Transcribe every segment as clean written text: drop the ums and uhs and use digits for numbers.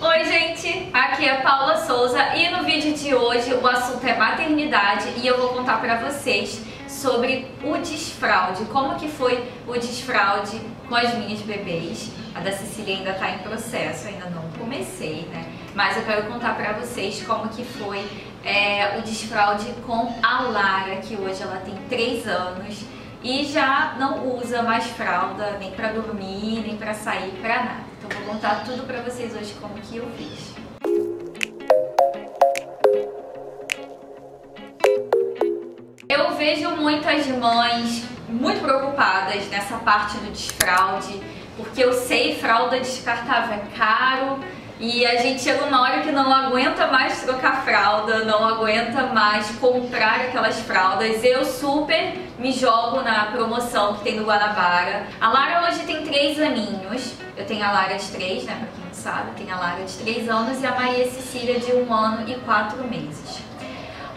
Oi gente, aqui é Paula Souza e no vídeo de hoje o assunto é maternidade e eu vou contar pra vocês sobre o desfraude, como que foi o desfraude com as minhas bebês. A da Cecília ainda tá em processo, ainda não comecei, né? Mas eu quero contar pra vocês como que foi o desfraude com a Lara, que hoje ela tem 3 anos e já não usa mais fralda nem pra dormir, nem pra sair, pra nada. Então vou contar tudo pra vocês hoje como que eu fiz. Eu vejo muitas mães muito preocupadas nessa parte do desfraude, porque eu sei, fralda descartável é caro e a gente chega uma hora que não aguenta mais trocar fralda, não aguenta mais comprar aquelas fraldas. Eu super me jogo na promoção que tem no Guanabara. A Lara hoje tem 3 aninhos, eu tenho a Lara de 3, né, pra quem não sabe, tem a Lara de 3 anos e a Maria Cecília de 1 ano e 4 meses.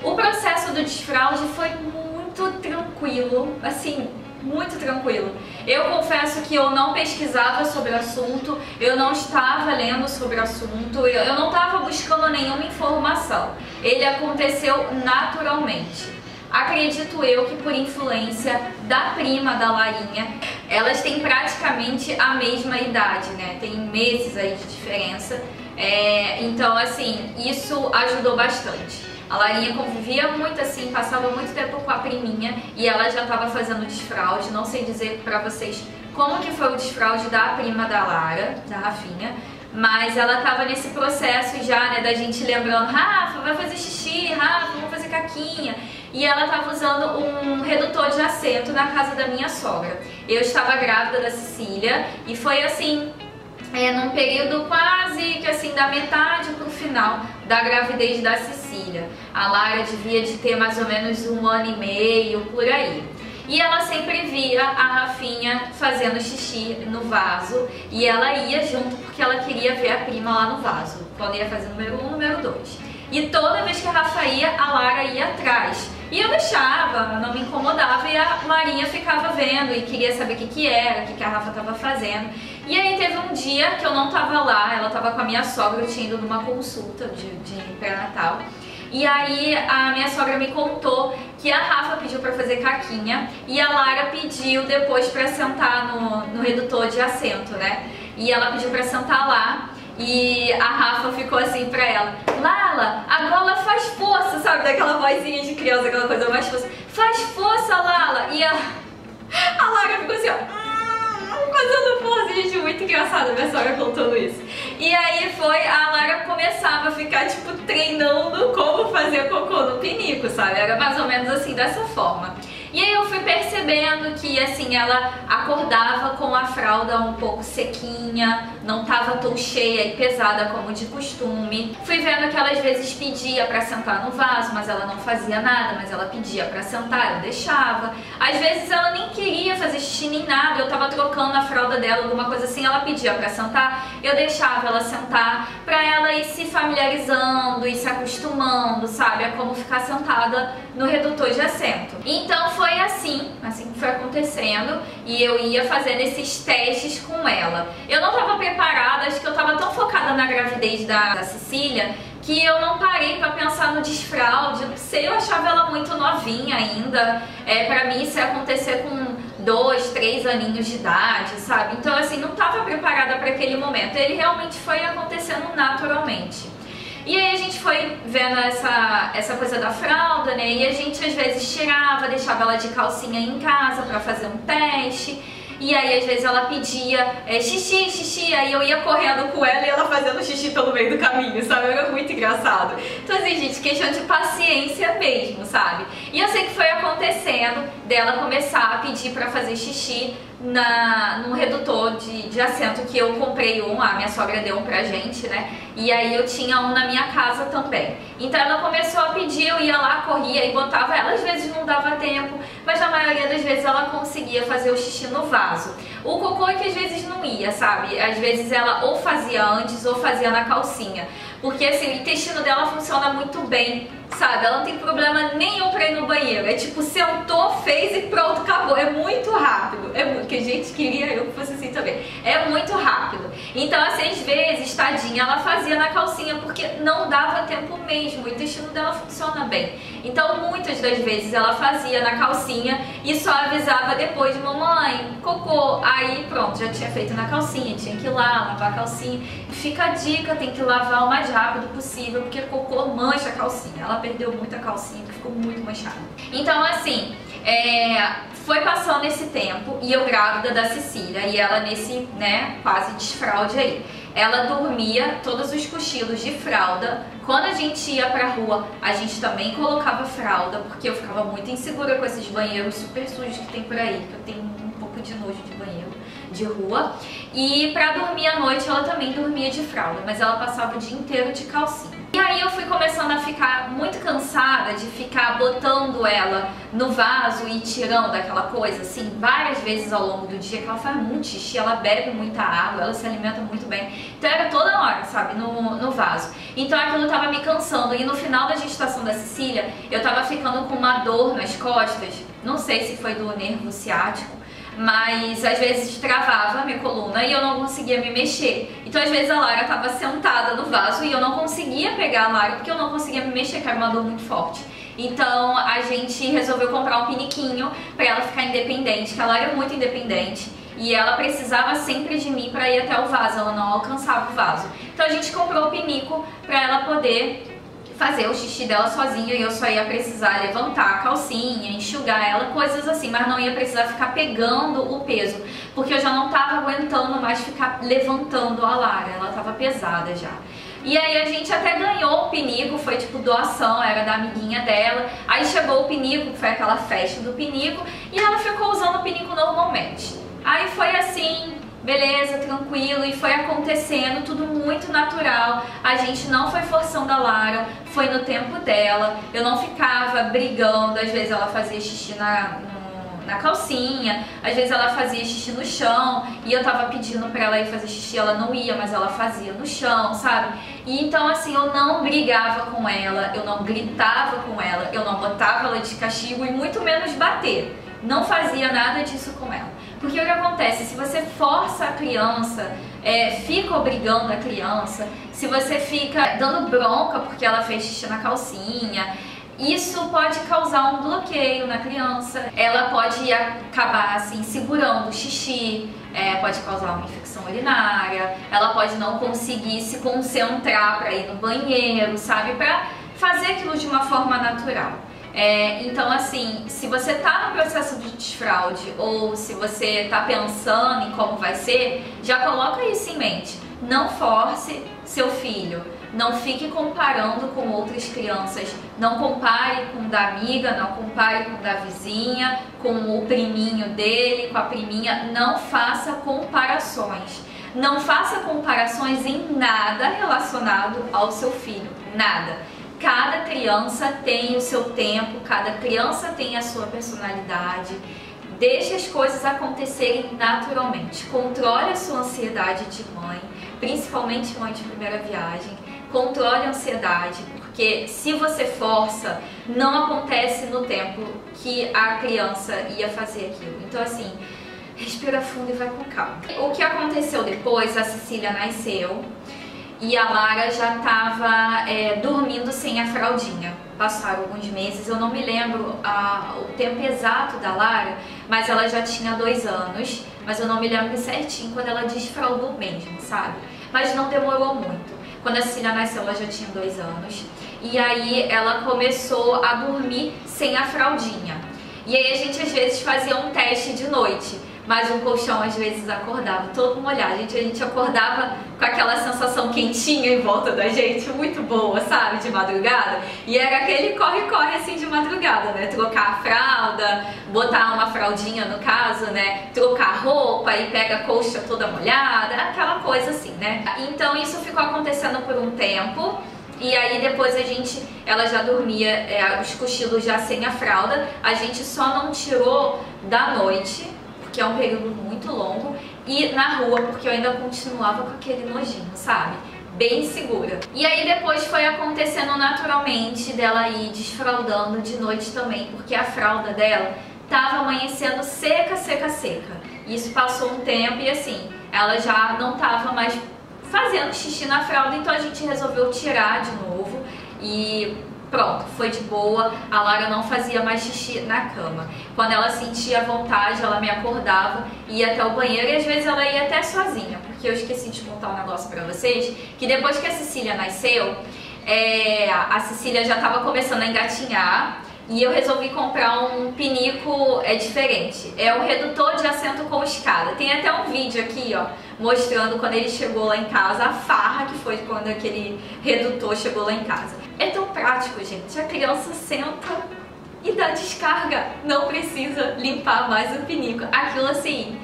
O processo do desfraude foi muito tranquilo, assim, muito tranquilo. Eu confesso que eu não pesquisava sobre o assunto, eu não estava lendo sobre o assunto, eu não estava buscando nenhuma informação. Ele aconteceu naturalmente. Acredito eu que por influência da prima da Larinha, elas têm praticamente a mesma idade, né? Tem meses aí de diferença, então assim, isso ajudou bastante. A Larinha convivia muito assim, passava muito tempo com a priminha e ela já estava fazendo desfraude. Não sei dizer pra vocês como que foi o desfraude da prima da Lara, da Rafinha, mas ela estava nesse processo já, né, da gente lembrando: Rafa, vai fazer xixi, Rafa, vamos fazer caquinha. E ela estava usando um redutor de assento na casa da minha sogra. Eu estava grávida da Cecília e foi assim, num período quase que assim da metade pro final da gravidez da Cecília. A Lara devia de ter mais ou menos 1 ano e meio, por aí. E ela sempre via a Rafinha fazendo xixi no vaso e ela ia junto porque ela queria ver a prima lá no vaso, quando ia fazer número 1, número 2. E toda vez que a Rafa ia, a Lara ia atrás. E eu deixava, não me incomodava e a Marinha ficava vendo e queria saber o que era, o que a Rafa estava fazendo. E aí teve um dia que eu não estava lá, ela estava com a minha sogra, eu tinha ido numa consulta de pré-natal. E aí a minha sogra me contou que a Rafa pediu para fazer caquinha e a Lara pediu depois para sentar no redutor de assento, né? E ela pediu para sentar lá. E a Rafa ficou assim pra ela: Lala, agora faz força, sabe? Daquela vozinha de criança, aquela coisa mais força. Faz força, Lala! E a Lara ficou assim, ó, fazendo força. Gente, muito engraçado minha sogra contando isso. E aí a Lara começava a ficar, tipo, treinando como fazer cocô no pinico, sabe? Era mais ou menos assim, dessa forma. E aí eu fui percebendo que, assim, ela acordava com a fralda um pouco sequinha, não tava tão cheia e pesada como de costume. Fui vendo que ela às vezes pedia pra sentar no vaso, mas ela não fazia nada, mas ela pedia pra sentar, eu deixava. Às vezes ela nem queria fazer xixi nem nada, eu tava trocando a fralda dela, alguma coisa assim, ela pedia pra sentar, eu deixava ela sentar, pra ela ir se familiarizando e se acostumando, sabe, a como ficar sentada no redutor de assento. Então foi assim que foi acontecendo e eu ia fazendo esses testes com ela. Eu não estava preparada, acho que eu estava tão focada na gravidez da Cecília que eu não parei para pensar no desfraude. Não sei, eu achava ela muito novinha ainda. Para mim isso ia acontecer com 2, 3 aninhos de idade, sabe? Então assim, não estava preparada para aquele momento. Ele realmente foi acontecendo naturalmente. E aí a gente foi vendo essa coisa da fralda, né? E a gente às vezes tirava, deixava ela de calcinha em casa pra fazer um teste. E aí às vezes ela pedia xixi, aí eu ia correndo com ela e ela fazendo xixi pelo meio do caminho, sabe? Era muito engraçado. Então assim, gente, questão de paciência mesmo, sabe? E eu sei que foi acontecendo dela começar a pedir pra fazer xixi num redutor de assento que eu comprei a minha sogra deu um pra gente, né? E aí eu tinha um na minha casa também. Então ela começou a pedir, eu ia lá, corria e botava ela. Às vezes não dava tempo, mas na maioria das vezes ela conseguia fazer o xixi no vaso. O cocô é que às vezes não ia, sabe? Às vezes ela ou fazia antes ou fazia na calcinha. Porque assim, o intestino dela funciona muito bem sabe? Ela não tem problema nenhum pra ir no banheiro. É tipo, sentou, fez e pronto, acabou. É muito rápido. É muito, que a gente queria eu que fosse assim também. É muito rápido. Então, assim, às vezes, tadinha, ela fazia na calcinha porque não dava tempo mesmo. O intestino dela funciona bem. Então, muitas das vezes ela fazia na calcinha e só avisava depois, mamãe, cocô. Aí, pronto, já tinha feito na calcinha, tinha que ir lá, lavar a calcinha. Fica a dica, tem que lavar o mais rápido possível, porque cocô mancha a calcinha. Ela perdeu muita calcinha, que ficou muito manchada. Então, assim, foi passando esse tempo e eu grávida da Cecília e ela nesse, né, quase desfraude aí. Ela dormia todos os cochilos de fralda. Quando a gente ia pra rua, a gente também colocava fralda, porque eu ficava muito insegura com esses banheiros super sujos que tem por aí, que eu tenho um pouco de nojo de banheiro de rua. E pra dormir à noite ela também dormia de fralda, mas ela passava o dia inteiro de calcinha. E aí eu fui começando a ficar muito cansada de ficar botando ela no vaso e tirando aquela coisa, assim, várias vezes ao longo do dia, que ela faz muito xixi, ela bebe muita água, ela se alimenta muito bem. Então era toda hora, sabe, no vaso. Então aquilo tava me cansando e no final da gestação da Cecília, eu tava ficando com uma dor nas costas, não sei se foi do nervo ciático, mas às vezes travava a minha coluna e eu não conseguia me mexer. Então às vezes a Lara estava sentada no vaso e eu não conseguia pegar a Lara porque eu não conseguia me mexer, que era uma dor muito forte. Então a gente resolveu comprar um piniquinho para ela ficar independente, que a Lara é muito independente e ela precisava sempre de mim para ir até o vaso, ela não alcançava o vaso. Então a gente comprou o pinico para ela poder fazer o xixi dela sozinha e eu só ia precisar levantar a calcinha, enxugar ela, coisas assim, mas não ia precisar ficar pegando o peso, porque eu já não tava aguentando mais ficar levantando a Lara, ela tava pesada já. E aí a gente até ganhou o pinico, foi tipo doação, era da amiguinha dela. Aí chegou o pinico, foi aquela festa do pinico, e ela ficou usando o pinico normalmente. Aí foi assim, beleza, tranquilo, e foi acontecendo tudo muito natural. A gente não foi forçando a Lara, foi no tempo dela. Eu não ficava brigando, às vezes ela fazia xixi na calcinha, às vezes ela fazia xixi no chão e eu tava pedindo pra ela ir fazer xixi, ela não ia, mas ela fazia no chão, sabe? E então assim, eu não brigava com ela, eu não gritava com ela, eu não botava ela de castigo e muito menos bater. Não fazia nada disso com ela. Porque o que acontece? Se você força a criança, fica obrigando a criança, se você fica dando bronca porque ela fez xixi na calcinha, isso pode causar um bloqueio na criança. Ela pode acabar assim segurando o xixi, pode causar uma infecção urinária, ela pode não conseguir se concentrar para ir no banheiro, sabe? Para fazer aquilo de uma forma natural. Então assim, se você tá no processo de desfraude ou se você tá pensando em como vai ser, já coloca isso em mente. Não force seu filho, não fique comparando com outras crianças, não compare com o da amiga, não compare com o da vizinha, com o priminho dele, com a priminha, não faça comparações. Não faça comparações em nada relacionado ao seu filho, nada. Cada criança tem o seu tempo, cada criança tem a sua personalidade. Deixe as coisas acontecerem naturalmente. Controle a sua ansiedade de mãe, principalmente mãe de primeira viagem. Controle a ansiedade, porque se você força, não acontece no tempo que a criança ia fazer aquilo. Então assim, respira fundo e vai com calma. O que aconteceu depois, a Cecília nasceu e a Lara já estava dormindo sem a fraldinha. Passaram alguns meses, eu não me lembro o tempo exato da Lara, mas ela já tinha 2 anos, mas eu não me lembro certinho quando ela desfraldou mesmo, sabe? Mas não demorou muito. Quando a Cecília nasceu, ela já tinha 2 anos, e aí ela começou a dormir sem a fraldinha. E aí a gente às vezes fazia um teste de noite, mas o colchão às vezes acordava todo molhado. A gente acordava com aquela sensação quentinha em volta da gente, muito boa, sabe, de madrugada. E era aquele corre-corre assim de madrugada, né, trocar a fralda, botar uma fraldinha no caso, né, trocar a roupa e pega a colcha toda molhada, aquela coisa assim, né. Então isso ficou acontecendo por um tempo. E aí depois ela já dormia, os cochilos já sem a fralda. A gente só não tirou da noite, que é um período muito longo, e na rua, porque eu ainda continuava com aquele nojinho, sabe? bem segura. E aí depois foi acontecendo naturalmente dela ir desfraldando de noite também, porque a fralda dela tava amanhecendo seca, seca, seca. Isso passou um tempo e assim, ela já não tava mais fazendo xixi na fralda, então a gente resolveu tirar de novo e pronto, foi de boa. A Lara não fazia mais xixi na cama. Quando ela sentia vontade, ela me acordava, ia até o banheiro e às vezes ela ia até sozinha, porque eu esqueci de contar um negócio pra vocês, que depois que a Cecília nasceu, a Cecília já tava começando a engatinhar e eu resolvi comprar um pinico diferente. É um redutor de assento com escada. Tem até um vídeo aqui, ó, mostrando quando ele chegou lá em casa, a farra que foi quando aquele redutor chegou lá em casa. É tão prático, gente. A criança senta e dá descarga. Não precisa limpar mais o pinico. Aquilo assim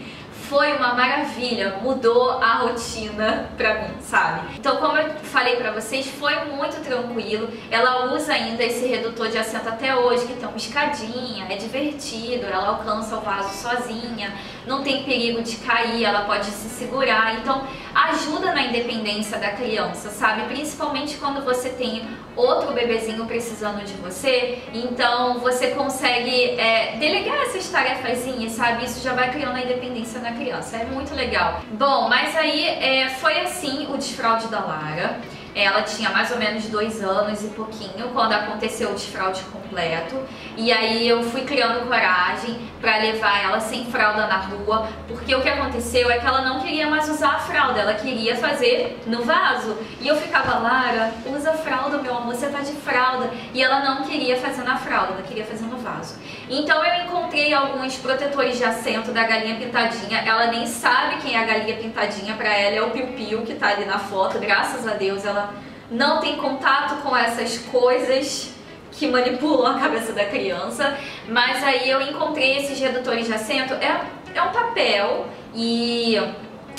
foi uma maravilha, mudou a rotina pra mim, sabe? Então, como eu falei pra vocês, foi muito tranquilo. Ela usa ainda esse redutor de assento até hoje, que tem uma escadinha, é divertido, ela alcança o vaso sozinha, não tem perigo de cair, ela pode se segurar. Então, ajuda na independência da criança, sabe? Principalmente quando você tem outro bebezinho precisando de você, então você consegue delegar essas tarefazinhas, sabe? Isso já vai criando a independência na criança, é muito legal. Bom, mas aí foi assim o desfraude da Lara. Ela tinha mais ou menos 2 anos e pouquinho quando aconteceu o desfraude completo. E aí eu fui criando coragem pra levar ela sem fralda na rua, porque o que aconteceu é que ela não queria mais usar a fralda, ela queria fazer no vaso. E eu ficava, Lara, usa a fralda, meu amor, você tá de fralda. E ela não queria fazer na fralda, ela queria fazer no vaso. Então eu encontrei alguns protetores de assento da galinha pintadinha. Ela nem sabe quem é a galinha pintadinha, pra ela é o Piu Piu que tá ali na foto, graças a Deus ela não tem contato com essas coisas que manipulam a cabeça da criança. Mas aí eu encontrei esses redutores de assento, é um papel e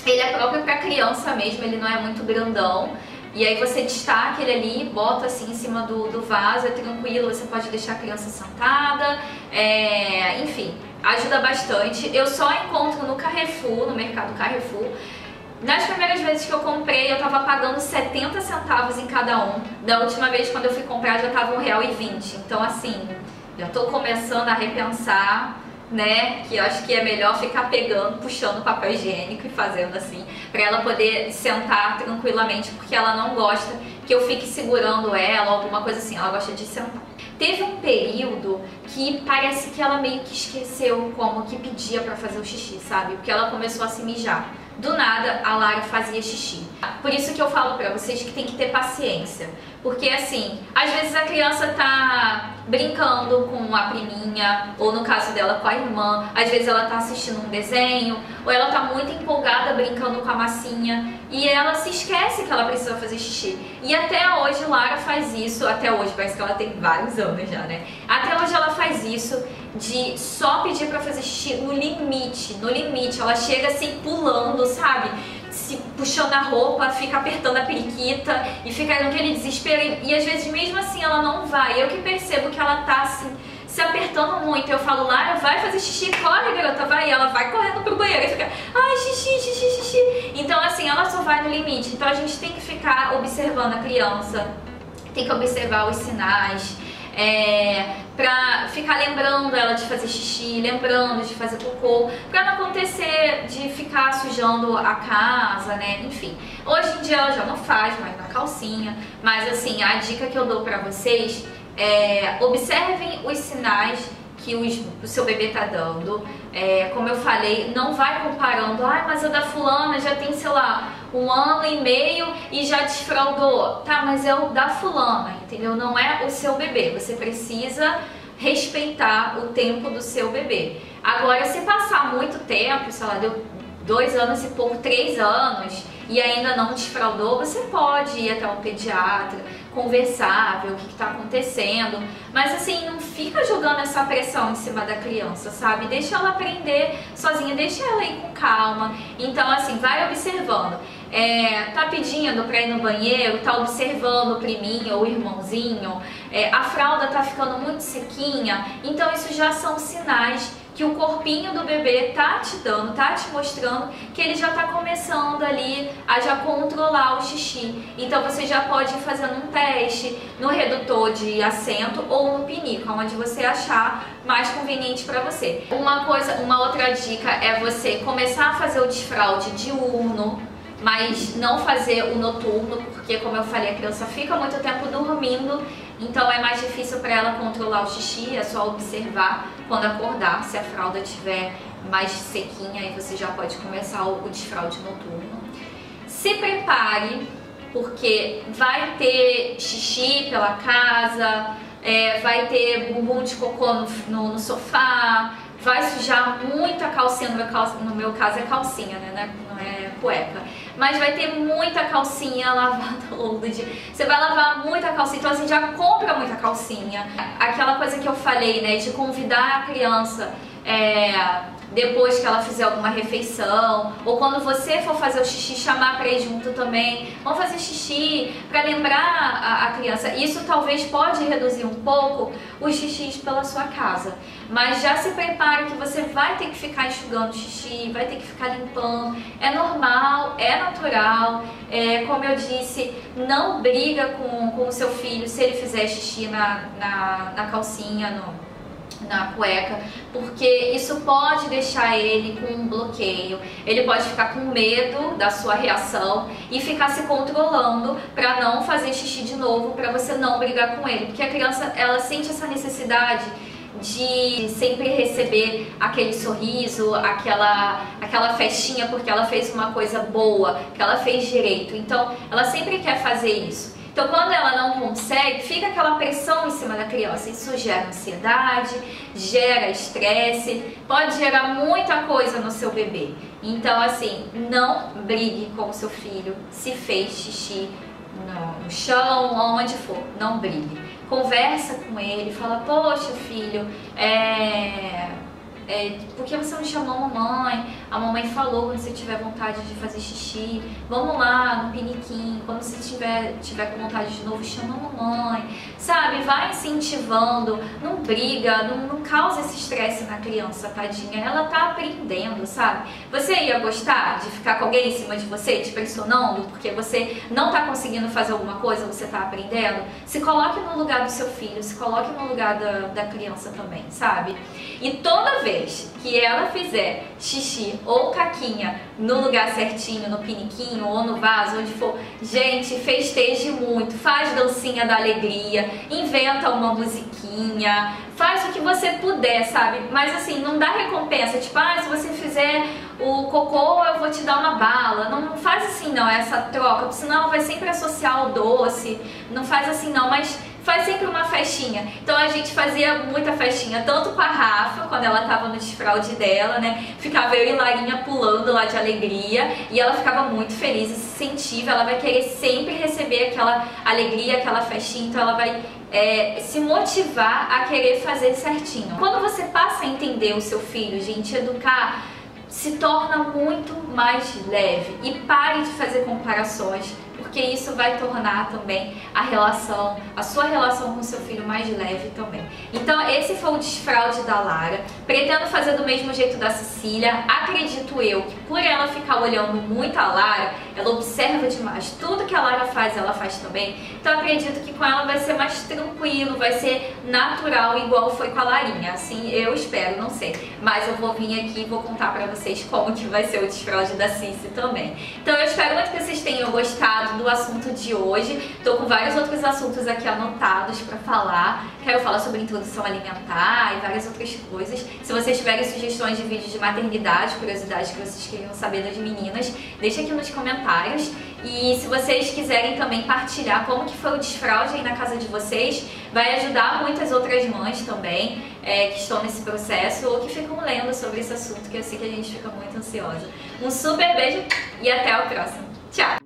ele é próprio para criança mesmo, ele não é muito grandão. E aí você destaca ele ali, bota assim em cima do vaso, é tranquilo, você pode deixar a criança sentada, enfim, ajuda bastante. Eu só encontro no Carrefour, no mercado Carrefour. Nas primeiras vezes que eu comprei, eu tava pagando 70 centavos em cada um. Da última vez, quando eu fui comprar, já tava R$1,20. Então, assim, já tô começando a repensar, né? Que eu acho que é melhor ficar pegando, puxando papel higiênico e fazendo assim, pra ela poder sentar tranquilamente, porque ela não gosta que eu fique segurando ela, alguma coisa assim. Ela gosta de sentar. Teve um período que parece que ela meio que esqueceu como que pedia pra fazer o xixi, sabe? Porque ela começou a se mijar. Do nada, a Lara fazia xixi. Por isso que eu falo pra vocês que tem que ter paciência. Porque assim, às vezes a criança tá brincando com a priminha, ou no caso dela com a irmã, às vezes ela tá assistindo um desenho, ou ela tá muito empolgada brincando com a massinha, e ela se esquece que ela precisa fazer xixi. E até hoje Lara faz isso, até hoje, parece que ela tem vários anos já, né? Até hoje ela faz isso de só pedir pra fazer xixi no limite, ela chega assim pulando, sabe? Se puxando a roupa, fica apertando a periquita e fica naquele desespero e às vezes mesmo assim ela não vai. Eu que percebo que ela tá assim, se apertando muito. Eu falo, Lara, vai fazer xixi, corre garota, vai. E ela vai correndo pro banheiro e fica, ai, xixi. Então assim, ela só vai no limite. Então a gente tem que ficar observando a criança, tem que observar os sinais, pra ficar lembrando ela de fazer xixi, lembrando de fazer cocô, pra não acontecer de ficar sujando a casa, né, enfim. Hoje em dia ela já não faz mais na calcinha, mas assim, a dica que eu dou pra vocês é observem os sinais que o seu bebê tá dando. Como eu falei, não vai comparando, mas a da fulana já tem, sei lá, 1 ano e meio e já desfraldou. Tá, mas é o da fulana, entendeu? Não é o seu bebê. Você precisa respeitar o tempo do seu bebê. Agora, se passar muito tempo, sei lá, deu 2 anos e pouco, 3 anos e ainda não desfraldou, você pode ir até um pediatra, conversar, ver o que está acontecendo, mas assim, não fica jogando essa pressão em cima da criança, sabe? Deixa ela aprender sozinha, deixa ela ir com calma. Então assim, vai observando. Tá pedindo pra ir no banheiro, tá observando o priminho ou o irmãozinho, a fralda tá ficando muito sequinha, então isso já são sinais que o corpinho do bebê tá te dando, tá te mostrando que ele já tá começando ali a já controlar o xixi. Então você já pode ir fazendo um teste no redutor de assento ou no pinico, onde você achar mais conveniente para você. Uma outra dica é você começar a fazer o desfraude diurno, mas não fazer o noturno, porque como eu falei, a criança fica muito tempo dormindo, então é mais difícil para ela controlar o xixi. É só observar quando acordar, se a fralda estiver mais sequinha, aí você já pode começar o desfraude noturno. Se prepare, porque vai ter xixi pela casa, vai ter bumbum de cocô no sofá, vai sujar muita calcinha, no meu caso é calcinha, né? Não é cueca. Mas vai ter muita calcinha lavada ao longo do dia. Você vai lavar muita calcinha, então assim, já compra muita calcinha. Aquela coisa que eu falei, né, de convidar a criança depois que ela fizer alguma refeição, ou quando você for fazer o xixi, chamar para ir junto também. Vamos fazer xixi, para lembrar a criança. Isso talvez pode reduzir um pouco os xixis pela sua casa, mas já se prepare que você vai ter que ficar enxugando o xixi, vai ter que ficar limpando. É normal, é natural. Como eu disse, não briga com o seu filho se ele fizer xixi na calcinha, na cueca, porque isso pode deixar ele com um bloqueio. Ele pode ficar com medo da sua reação e ficar se controlando para não fazer xixi de novo, para você não brigar com ele, porque a criança, ela sente essa necessidade de sempre receber aquele sorriso, aquela festinha, porque ela fez uma coisa boa, que ela fez direito. Então ela sempre quer fazer isso. Então quando ela não consegue, fica aquela pressão em cima da criança. Isso gera ansiedade, gera estresse, pode gerar muita coisa no seu bebê. Então assim, não brigue com o seu filho se fez xixi no chão, onde for, não brigue. Conversa com ele, fala: poxa filho, por que você não chamou a mamãe? A mamãe falou quando você tiver vontade de fazer xixi, vamos lá no piniquinho, quando você tiver com vontade de novo, chama a mamãe, sabe? Vai incentivando, não briga, não causa esse estresse na criança, tadinha, ela tá aprendendo, sabe? Você ia gostar de ficar com alguém em cima de você, te pressionando, porque você não tá conseguindo fazer alguma coisa, você tá aprendendo? Se coloque no lugar do seu filho, se coloque no lugar da criança também, sabe? E toda vez que ela fizer xixi ou caquinha no lugar certinho, no piniquinho ou no vaso, onde for, gente, festeje muito, faz dancinha da alegria, inventa uma musiquinha, faz o que você puder, sabe? Mas assim, não dá recompensa, tipo, se você fizer o cocô eu vou te dar uma bala. Não faz assim não, essa troca, porque senão ela vai sempre associar o doce. Não faz assim não, mas faz sempre uma festinha. Então a gente fazia muita festinha, tanto com a Rafa, quando ela tava no desfraude dela, né? Ficava eu e Larinha pulando lá de alegria, e ela ficava muito feliz, se incentiva, ela vai querer sempre receber aquela alegria, aquela festinha, então ela vai se motivar a querer fazer certinho. Quando você passa a entender o seu filho, gente, educar se torna muito mais leve, e pare de fazer comparações, porque isso vai tornar também a sua relação com seu filho mais leve também. Então esse foi o desfraude da Lara. Pretendo fazer do mesmo jeito da Cecília. Acredito eu que por ela ficar olhando muito a Lara, ela observa demais. Tudo que a Lara faz, ela faz também. Então acredito que com ela vai ser mais tranquilo, vai ser natural, igual foi com a Larinha. Assim, eu espero, não sei. Mas eu vou vir aqui e vou contar pra vocês como que vai ser o desfraude da Cici também. Então eu espero muito que vocês tenham gostado do assunto de hoje. Tô com vários outros assuntos aqui anotados pra falar. Quero falar sobre introdução alimentar e várias outras coisas. Se vocês tiverem sugestões de vídeos de maternidade, curiosidades que vocês queriam saber das meninas, deixa aqui nos comentários. E se vocês quiserem também partilhar como que foi o desfraude aí na casa de vocês, vai ajudar muitas outras mães também que estão nesse processo ou que ficam lendo sobre esse assunto, que eu sei que a gente fica muito ansiosa. Um super beijo e até o próximo. Tchau!